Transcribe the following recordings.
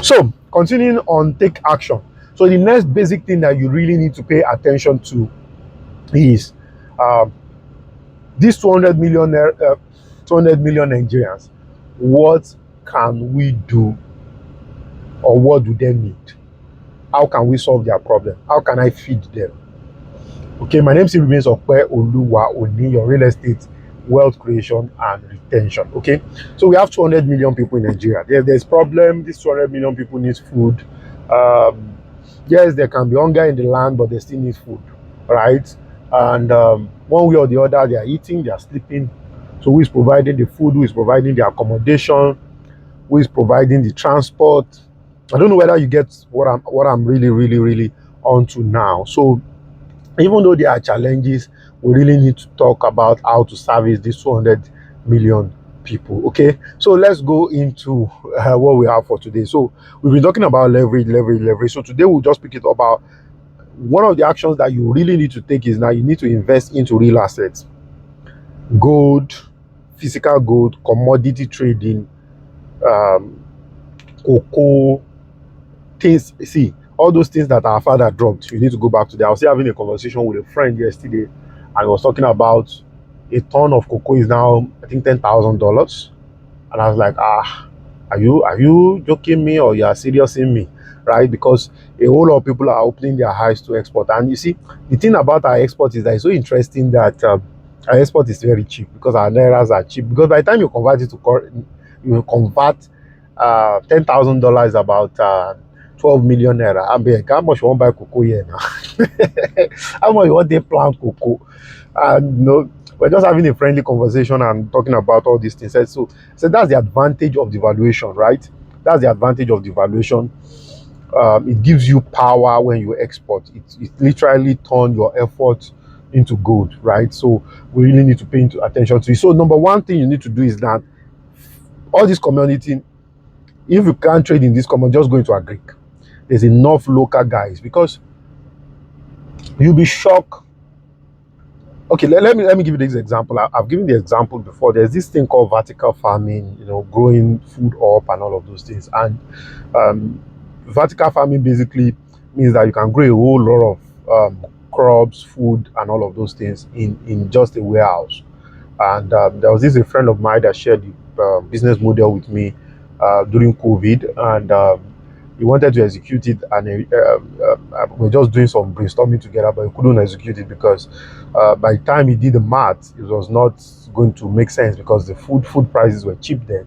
So, continuing on take action. So, the next basic thing that you really need to pay attention to is um, these 200 million Nigerians. What can we do, or what do they need? How can we solve their problem? How can I feed them? Okay, my name still remains Okpe Oluwa Oni, your real estate wealth creation and retention. Okay, so we have 200 million people in Nigeria. There's problem. These 200 million people need food. Yes, there can be hunger in the land, but they still need food, right? And one way or the other, they are eating, they are sleeping. So who is providing the food? Who is providing the accommodation? Who is providing the transport? I don't know whether you get what I'm really onto now. So even though there are challenges, we really need to talk about how to service these 200 million people. Okay, so let's go into what we have for today. So we've been talking about leverage. So today we'll just pick it about one of the actions that you really need to take is now you need to invest into real assets, gold, physical gold, commodity trading, um, cocoa, things. See, all those things that our father dropped, you need to go back to that. I was having a conversation with a friend yesterday, and I was talking about a ton of cocoa is now, I think, $10,000, and I was like, are you joking me, or you are serious in me, right? Because a whole lot of people are opening their eyes to export, and you see, the thing about our export is that it's so interesting that our export is very cheap because our nairas are cheap. Because by the time you convert it to you convert $10,000 about 12 million naira. I mean, how much you want to buy cocoa here now? How much you want to plant cocoa? And we're just having a friendly conversation and talking about all these things. So that's the advantage of devaluation, right? That's the advantage of devaluation. It gives you power when you export. It literally turns your effort into gold, right? So we really need to pay attention to it. So number one thing you need to do is that all this community, if you can't trade in this common, just go into agric. There's enough local guys, because you'll be shocked. Okay, let me give you this example. I've given the example before. There's this thing called vertical farming, growing food up and all of those things. And vertical farming basically means that you can grow a whole lot of crops, food, and all of those things in just a warehouse. And there was a friend of mine that shared the business model with me during COVID, and he wanted to execute it, and we're just doing some brainstorming together, but he couldn't execute it because by the time he did the math, it was not going to make sense because the food prices were cheap then,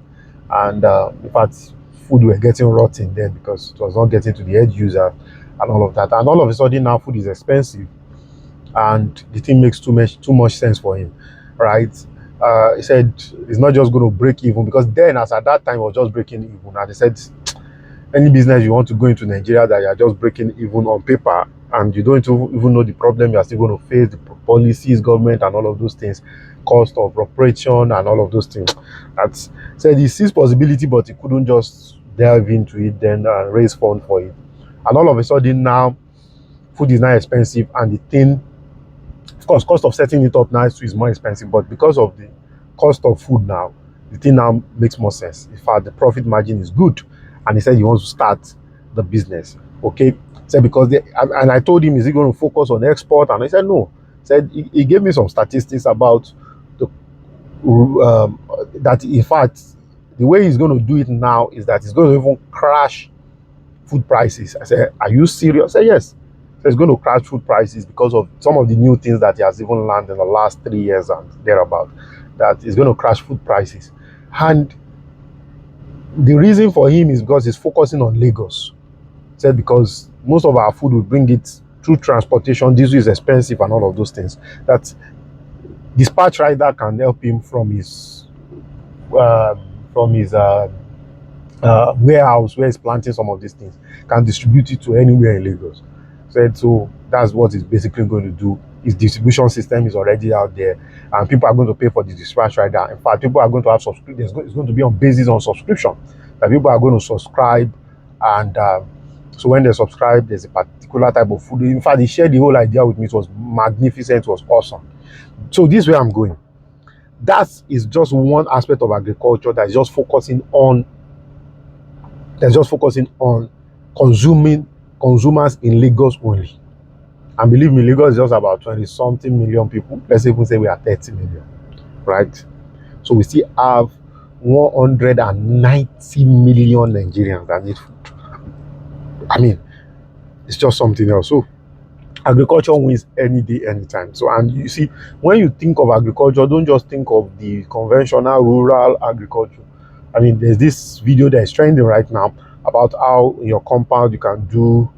and in fact, food were getting rotten then because it was not getting to the end user and all of that. And all of a sudden now food is expensive, and the thing makes too much sense for him, right? He said it's not just going to break even, because then, as at that time, it was just breaking even. And he said, any business you want to go into Nigeria that you are just breaking even on paper, and you don't even know the problem you are still going to face, the policies, government, and all of those things, cost of operation, and all of those things. That's said he sees possibility, but he couldn't just delve into it then and raise fund for it. And all of a sudden now, food is now expensive, and the thing, of course, cost of setting it up now is more expensive, but because of the cost of food now, the thing now makes more sense. In fact, the profit margin is good, and he said he wants to start the business. Okay, said because and I told him, is he going to focus on export? And he said no. Said he gave me some statistics about the that in fact the way he's going to do it now is that he's going to even crash food prices. I said, are you serious? I said yes. So it's going to crash food prices because of some of the new things that he has even learned in the last 3 years and thereabout. That is going to crash food prices. And the reason for him is because he's focusing on Lagos. He said because most of our food will bring it through transportation, diesel is expensive and all of those things. That dispatch rider can help him from his warehouse where he's planting some of these things, can distribute it to anywhere in Lagos. Said so that's what it's basically going to do. His distribution system is already out there, and people are going to pay for the dispatch rider. In fact, people are going to have subscription. It's going to be on basis on subscription. That people are going to subscribe, and so when they subscribe, there's a particular type of food. In fact, he shared the whole idea with me. It was magnificent. It was awesome. So this is where I'm going. That is just one aspect of agriculture that is just focusing on They're just focusing on consumers in Lagos only. And believe me, Lagos is just about 20 something million people. Let's even say we are 30 million, right? So we still have 190 million Nigerians that need food. I mean, it's just something else. So agriculture wins any day, anytime. So, and you see, when you think of agriculture, don't just think of the conventional rural agriculture. I mean, there's this video that is trending right now about how in your compound you can do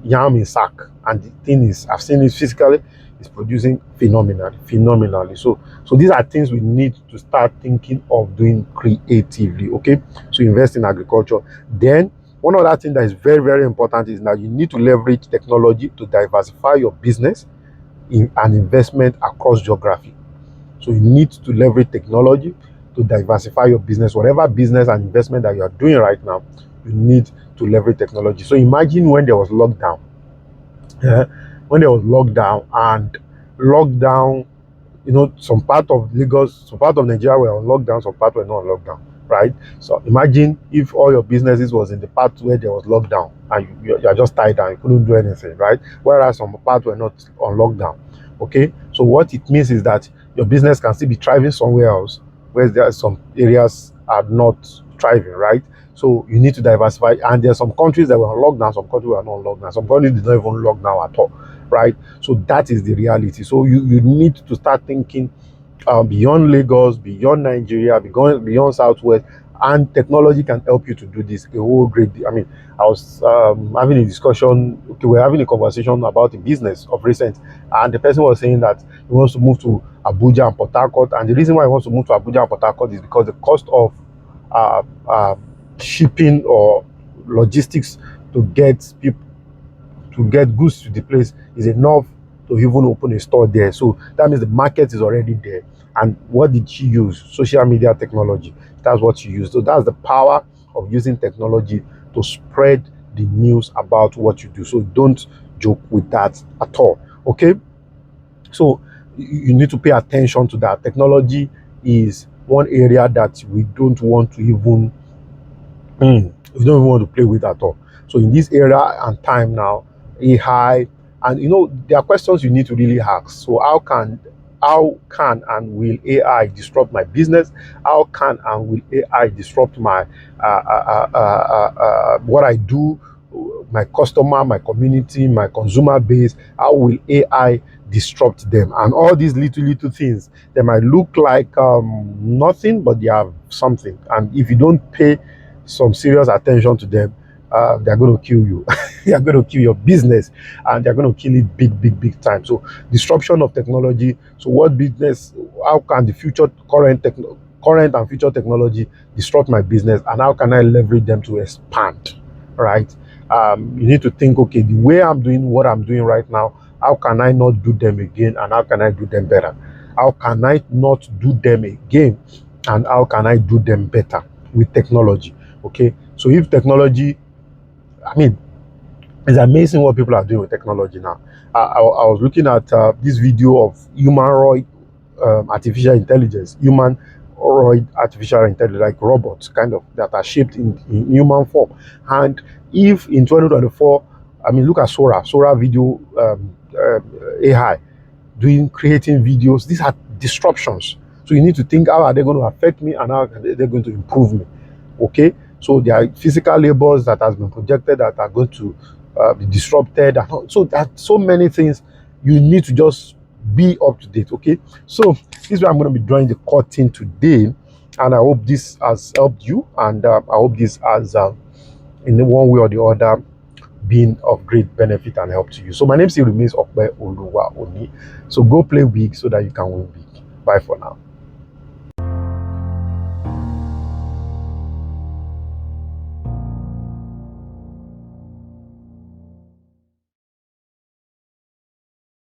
yam in sack, and the thing is, I've seen it physically, it's producing phenomenally. So these are things we need to start thinking of doing creatively. Okay, so invest in agriculture. Then one other thing that is very, very important is that you need to leverage technology to diversify your business in an investment across geography. So you need to leverage technology to diversify your business. Whatever business and investment that you are doing right now, you need to leverage technology. So imagine when there was lockdown. When there was lockdown, you know, some part of Lagos, some part of Nigeria were on lockdown, some part were not on lockdown, right? So imagine if all your businesses was in the part where there was lockdown and you are just tied down, you couldn't do anything, right? Whereas some part were not on lockdown. Okay, so what it means is that your business can still be thriving somewhere else, where there are some areas are not thriving, right? So you need to diversify. And there are some countries that were on lockdown, some countries were not on lockdown, some countries did not even lock down at all, right? So that is the reality. So you need to start thinking beyond Lagos, beyond Nigeria, beyond Southwest, and technology can help you to do this. A whole great deal. I mean, I was having a discussion. Okay, we're having a conversation about a business of recent, and the person was saying that he wants to move to Abuja and Port Harcourt, and the reason why he wants to move to Abuja and Port Harcourt is because the cost of uh, uh, shipping or logistics to get people to get goods to the place is enough to even open a store there. So that means the market is already there. And what did she use? Social media technology. That's what she used. So that's the power of using technology to spread the news about what you do. So don't joke with that at all. Okay. So you need to pay attention to that. Technology is one area that we don't want to even we don't even want to play with at all. So in this era and time now, AI, and you know, there are questions you need to really ask. So how can and will AI disrupt my business? How can and will AI disrupt my what I do, my customer, my community, my consumer base? How will AI disrupt them? And all these little things, they might look like nothing, but they have something. And if you don't pay some serious attention to them, they're going to kill you. They are going to kill your business, and they're going to kill it big time. So disruption of technology. So what business? How can the current and future technology disrupt my business, and how can I leverage them to expand? Right? You need to think. Okay, the way I'm doing what I'm doing right now, how can I not do them again, and how can I do them better? How can I not do them again, and how can I do them better with technology? Okay, so if technology, I mean, it's amazing what people are doing with technology now. I was looking at this video of humanoid artificial intelligence, like robots, kind of, that are shaped in human form. And if in 2024, I mean, look at Sora video AI creating videos. These are disruptions. So you need to think, how are they going to affect me, and how are they going to improve me? Okay, so there are physical labors that has been projected that are going to be disrupted, and so that so many things you need to just be up to date. Okay, so this is where I'm going to be drawing the curtain today, and I hope this has helped you, and I hope this has in one way or the other been of great benefit and help to you. So my name still remains Okpe Oluwa Oni. So go play big so that you can win big. Bye for now.